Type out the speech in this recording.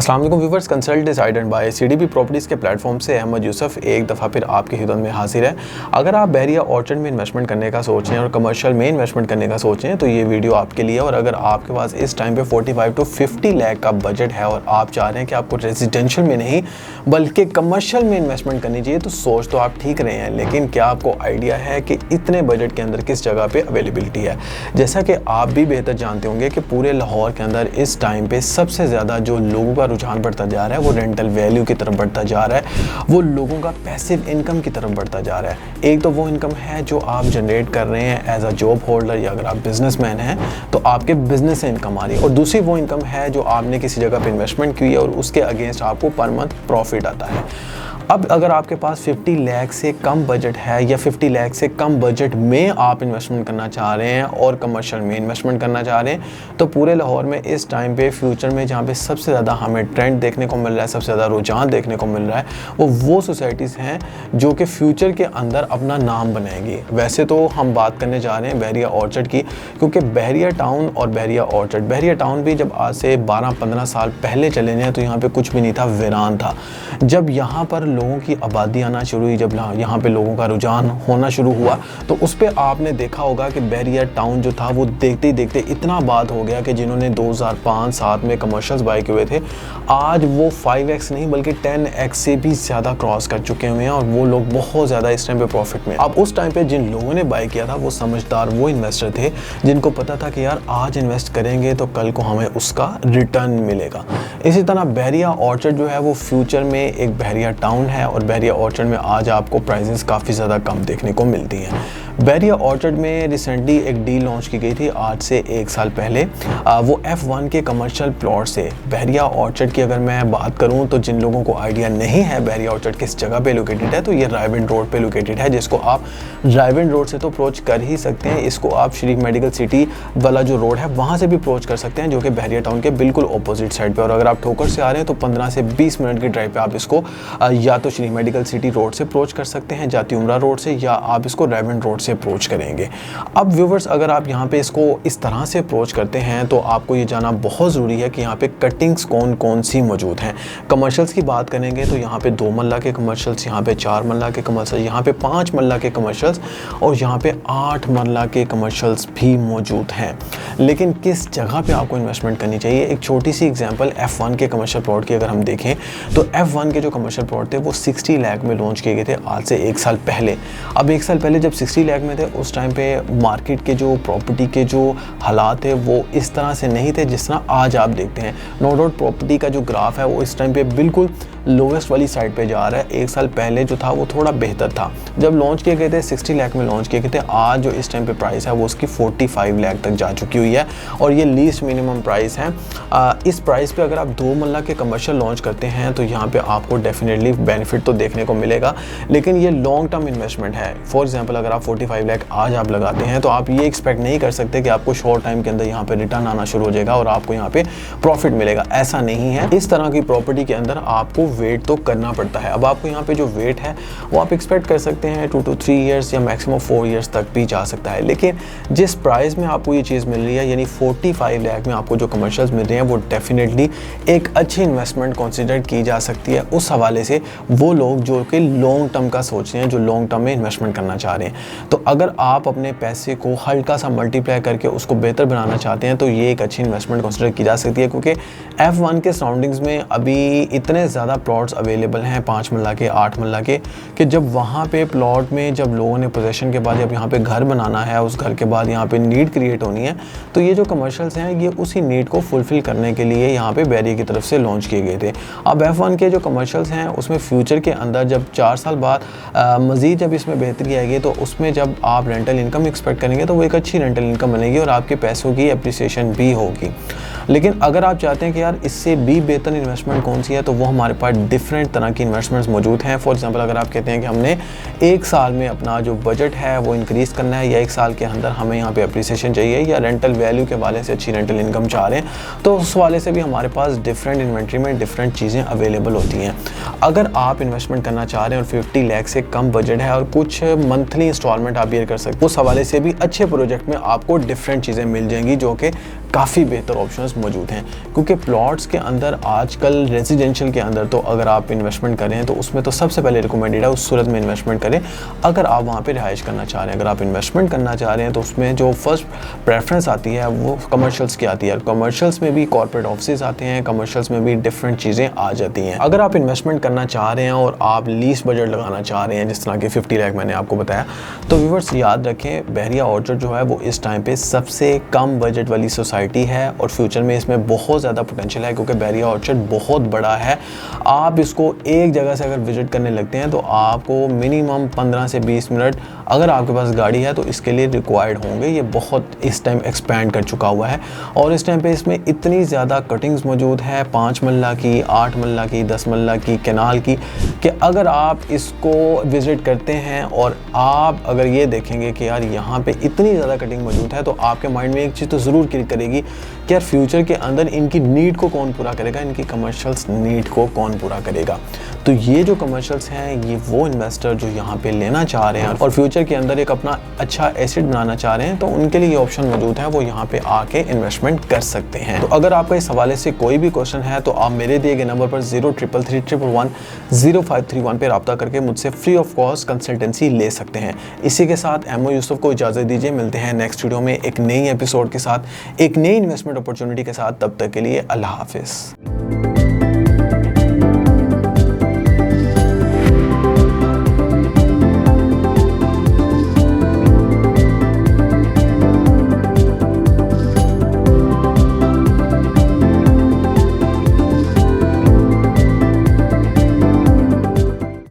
अस्सलाम वालेकुम viewers, consult decided by CDP properties के प्लेटफॉर्म से अहमद यूसुफ एक दफ़ा फिर आपकी खिदमत में हाजिर है। अगर आप बहरिया ऑर्चर्ड में इन्वेस्टमेंट करने का सोच रहे हैं और कमर्शियल में इन्वेस्टमेंट करने का सोच रहे हैं तो ये वीडियो आपके लिए। और अगर आपके पास इस टाइम पे 45 to 50 लाख का बजट है और आप चाह रहे हैं कि आपको रेजिडेंशियल में नहीं बल्कि कमर्शियल में इन्वेस्टमेंट करनी चाहिए, तो सोच तो आप ठीक रहे हैं, लेकिन क्या आपको आइडिया है कि इतने बजट के अंदर किस जगह पे अवेलेबिलिटी है। जैसा कि आप भी बेहतर जानते होंगे कि पूरे लाहौर के अंदर इस टाइम पे सबसे ज़्यादा जो लोगों का रुझान बढ़ता जा रहा है वो रेंटल वैल्यू की तरफ बढ़ता जा रहा है, वो लोगों का पैसिव इनकम की तरफ बढ़ता जा रहा है। एक तो वो इनकम है जो आप जनरेट कर रहे हैं एज अ जॉब होल्डर या अगर आप बिजनेसमैन हैं तो आपके बिजनेस से इनकम आ रही है, और दूसरी वो इनकम है जो आपने किसी जगह पे इन्वेस्टमेंट की है और उसके अगेंस्ट आपको पर मंथ प्रॉफिट आता है। अब अगर आपके पास 50 लाख से कम बजट है या 50 लाख से कम बजट में आप इन्वेस्टमेंट करना चाह रहे हैं और कमर्शियल में इन्वेस्टमेंट करना चाह रहे हैं, तो पूरे लाहौर में इस टाइम पे फ्यूचर में जहाँ पे सबसे ज़्यादा हमें ट्रेंड देखने को मिल रहा है, सबसे ज़्यादा रुझान देखने को मिल रहा है, वो सोसाइटीज़ हैं जो कि फ्यूचर के अंदर अपना नाम बनाएंगी। वैसे तो हम बात करने जा रहे हैं बहरिया ऑर्चर्ड की, क्योंकि बहरिया टाउन और बहरिया ऑर्चर्ड, बहरिया टाउन भी जब आज से 12-15 साल पहले चले जाएँ तो यहाँ पर कुछ भी नहीं था, वीरान था। जब यहाँ पर लोगों की आबादी आना शुरू हुई, जब यहाँ पे लोगों का रुझान होना शुरू हुआ, तो उस पर आपने देखा होगा कि बहरिया टाउन जो था वो देखते ही देखते इतना आबाद हो गया कि जिन्होंने 2005-7 में कमर्शियल्स बाय किए हुए थे, आज वो 5x नहीं बल्कि 10x से भी ज़्यादा क्रॉस कर चुके हुए हैं और वो लोग बहुत ज़्यादा इस टाइम पे प्रॉफिट में। अब उस टाइम पे जिन लोगों ने बाय किया था वो समझदार, वो इन्वेस्टर थे जिनको पता था कि यार आज इन्वेस्ट करेंगे तो कल को हमें उसका रिटर्न मिलेगा। इसी तरह बहरिया ऑर्चर्ड जो है वो फ्यूचर में एक बहरिया टाउन है और बहरिया ऑर्चर्ड में आज आपको प्राइसेस काफ़ी ज़्यादा कम देखने को मिलती हैं। बहरिया ऑर्चर्ड में रिसेंटली एक डील लॉन्च की गई थी आज से 1 साल पहले, वो F1 के कमर्शियल प्लॉट से। बहरिया ऑर्चर्ड की अगर मैं बात करूं तो जिन लोगों को आइडिया नहीं है बहरिया ऑर्चर्ड किस जगह पे लोकेटेड है, तो ये रायविंड रोड पे लोकेटेड है, जिसको आप रायविंड रोड से तो अप्रोच कर ही सकते हैं, इसको आप शरीफ मेडिकल सिटी वाला जो रोड है वहाँ से भी अप्रोच कर सकते हैं, जो कि बहरिया टाउन के बिल्कुल अपोजिट साइड पर। और अगर आप ठोकर से आ रहे हैं तो 15 से 20 मिनट की ड्राइव पर आप इसको या तो शरीफ मेडिकल सिटी रोड से अप्रोच कर सकते हैं, जाती उमरा रोड से, या आप इसको रायविंड रोड से अप्रोच करेंगे। अब व्यूवर्स, अगर आप यहाँ पे इसको इस तरह से अप्रोच करते हैं तो आपको ये जानना बहुत ज़रूरी है कि यहाँ पे कटिंग्स कौन कौन सी मौजूद हैं। कमर्शियल्स की बात करेंगे तो यहाँ पे 2 मल्ला के कमर्शियल्स, यहाँ पे 4 मल्ला के कमर्शियल्स, यहाँ पे 5 मल्ला के कमर्शियल्स और यहाँ पे 8 मल्ला के कमर्शियल्स भी मौजूद हैं। लेकिन किस जगह पे आपको इन्वेस्टमेंट करनी चाहिए, एक छोटी सी एग्जांपल F1 के कमर्शियल प्लॉट की अगर हम देखें तो F1 के जो कमर्शियल प्लॉट थे वो 60 लाख में लॉन्च किए गए थे आज से 1 साल पहले। अब 1 साल पहले जब 60 लाख में थे उस टाइम पे मार्केट के जो प्रॉपर्टी के जो हालात है वो इस तरह से नहीं थे जिस तरह आज आप देखते हैं। नो डाउट प्रॉपर्टी का जो ग्राफ है वो इस टाइम पे बिल्कुल लोवेस्ट वाली साइड पे जा रहा है। 1 साल पहले जो था वो थोड़ा बेहतर था, जब लॉन्च किए गए थे 60 लाख में लॉन्च किए गए थे। आज जो इस टाइम पे प्राइस है वो उसकी 45 लाख तक जा चुकी हुई है और ये लीस्ट मिनिमम प्राइस है। इस प्राइस पे अगर आप 2 मल्ला के कमर्शियल लॉन्च करते हैं तो यहाँ पे आपको डेफिनेटली बेनिफिट तो देखने को मिलेगा, लेकिन ये लॉन्ग टर्म इन्वेस्टमेंट है। फॉर एग्जाम्पल अगर आप 45 लाख आज आप लगाते हैं तो आप ये एक्सपेक्ट नहीं कर सकते कि आपको शॉर्ट टाइम के अंदर यहाँ पे रिटर्न आना शुरू हो जाएगा और आपको यहाँ पे प्रॉफिट मिलेगा, ऐसा नहीं है। इस तरह की प्रॉपर्टी के अंदर आपको वेट तो करना पड़ता है। अब आपको यहाँ पे जो वेट है वो आप एक्सपेक्ट कर सकते हैं 2 to 3 ईयर्स या मैक्सिमम 4 ईयर्स तक भी जा सकता है, लेकिन जिस प्राइस में आपको ये चीज़ मिल रही है यानी 45 लाख में आपको जो कमर्शियल्स मिल रहे हैं वो डेफिनेटली एक अच्छी इन्वेस्टमेंट कंसिडर की जा सकती है उस हवाले से वो लोग जो कि लॉन्ग टर्म का सोच रहे हैं, जो लॉन्ग टर्म में इन्वेस्टमेंट करना चाह रहे हैं। तो अगर आप अपने पैसे को हल्का सा मल्टीप्लाई करके उसको बेहतर बनाना चाहते हैं तो ये एक अच्छी इन्वेस्टमेंट कंसिडर की जा सकती है, क्योंकि F1 के सराउंडिंग्स में अभी इतने ज़्यादा प्लॉट्स अवेलेबल हैं 5 मल्ला के, 8 मल्ला के, कि जब वहाँ पे प्लॉट में जब लोगों ने पोजेशन के बाद जब यहाँ पे घर बनाना है, उस घर के बाद यहाँ पे नीड क्रिएट होनी है, तो ये जो कमर्शियल्स हैं ये उसी नीड को फुलफिल करने के लिए यहाँ पे बहरिया की तरफ से लॉन्च किए गए थे। अब F1 के जो कमर्शियल्स हैं उसमें फ्यूचर के अंदर जब 4 साल बाद मज़ीद जब इसमें बेहतरी आएगी तो उसमें जब आप रेंटल इनकम एक्सपेक्ट करेंगे तो वो एक अच्छी रेंटल इनकम बनेगी और आपके पैसों की अप्रिसिएशन भी होगी। लेकिन अगर आप चाहते हैं कि यार इससे भी बेहतर इन्वेस्टमेंट कौन सी है, तो वो हमारे पास डिफरेंट तरह की इन्वेस्टमेंट्स मौजूद हैं। फॉर एग्जांपल अगर आप कहते हैं कि हमने 1 साल में अपना जो बजट है वो इंक्रीज़ करना है या 1 साल के अंदर हमें यहाँ पे अप्रिसिएशन चाहिए या रेंटल वैल्यू के वाले से अच्छी रेंटल इनकम चाह रहे हैं, तो उस वाले से भी हमारे पास डिफरेंट इन्वेंट्री में डिफरेंट चीज़ें अवेलेबल होती हैं। अगर आप इन्वेस्टमेंट करना चाह रहे हैं और 50 लाख से कम बजट है और कुछ मंथली इंस्टॉलमेंट रिक्वायरमेंट आप ये कर सकते हैं, उस हवाले से भी अच्छे प्रोजेक्ट में आपको डिफरेंट चीज़ें मिल जाएंगी जो कि काफ़ी बेहतर ऑप्शंस मौजूद हैं। क्योंकि प्लॉट्स के अंदर आजकल रेजिडेंशियल के अंदर तो अगर आप इन्वेस्टमेंट करें तो उसमें तो सबसे पहले रिकमेंडेड है उस सूरत में इन्वेस्टमेंट करें अगर आप वहाँ पे रिहाइश करना चाह रहे हैं। अगर आप इन्वेस्टमेंट करना चाह रहे हैं तो उसमें जो फर्स्ट प्रेफरेंस आती है वो कमर्शियल्स की आती है। कमर्शियल्स में भी कॉर्पोरेट ऑफिस आते हैं, कमर्शियल्स में भी डिफरेंट चीज़ें आ जाती हैं। अगर आप इन्वेस्टमेंट करना चाह रहे हैं और आप लीज बजट लगाना चाह रहे हैं जिस तरह के 50 लाख मैंने आपको बताया, तो व्यूअर्स याद रखें बहरिया ऑर्चर्ड जो है वो इस टाइम पे सबसे कम बजट वाली सोसाइटी है और फ्यूचर में इसमें बहुत ज़्यादा पोटेंशियल है क्योंकि बहरिया ऑर्चर्ड बहुत बड़ा है। आप इसको एक जगह से अगर विजिट करने लगते हैं तो आपको मिनिमम 15 से 20 मिनट अगर आपके पास गाड़ी है तो इसके लिए रिक्वायर्ड होंगे। ये बहुत इस टाइम एक्सपैंड कर चुका हुआ है और इस टाइम पे इसमें इतनी ज़्यादा कटिंग्स मौजूद है 5 मल्ला की, 8 मल्ला की, 10 मल्ला की, कैनाल की, कि अगर आप इसको विज़िट करते हैं और आप अगर ये देखेंगे कि यार यहाँ पे इतनी ज़्यादा कटिंग मौजूद है तो आपके माइंड में एक चीज़ तो ज़रूर क्लिक करेगी कि यार फ्यूचर के अंदर इनकी नीड को कौन पूरा करेगा, इनकी कमर्शियल्स नीड को कौन पूरा करेगा। तो ये जो कमर्शियल्स हैं ये वो इन्वेस्टर जो यहाँ पे लेना चाह रहे हैं और फ्यूचर के अंदर एक अपना अच्छा एसेट बनाना चाह रहे हैं तो उनके लिए ये ऑप्शन मौजूद है, वो यहाँ पे आके इन्वेस्टमेंट कर सकते हैं। तो अगर आपका इस हवाले से कोई भी क्वेश्चन है तो आप मेरे दिए गए नंबर पर 0333110531 पे रब्ता करके मुझसे फ्री ऑफ कॉस्ट कंसल्टेंसी ले सकते हैं। इसी के साथ एमओ यूसुफ को इजाज़त दीजिए, मिलते हैं नेक्स्ट वीडियो में एक नई एपिसोड के साथ, एक नई इन्वेस्टमेंट अपॉर्चुनिटी के साथ। तब तक के लिए अल्लाह हाफिज़।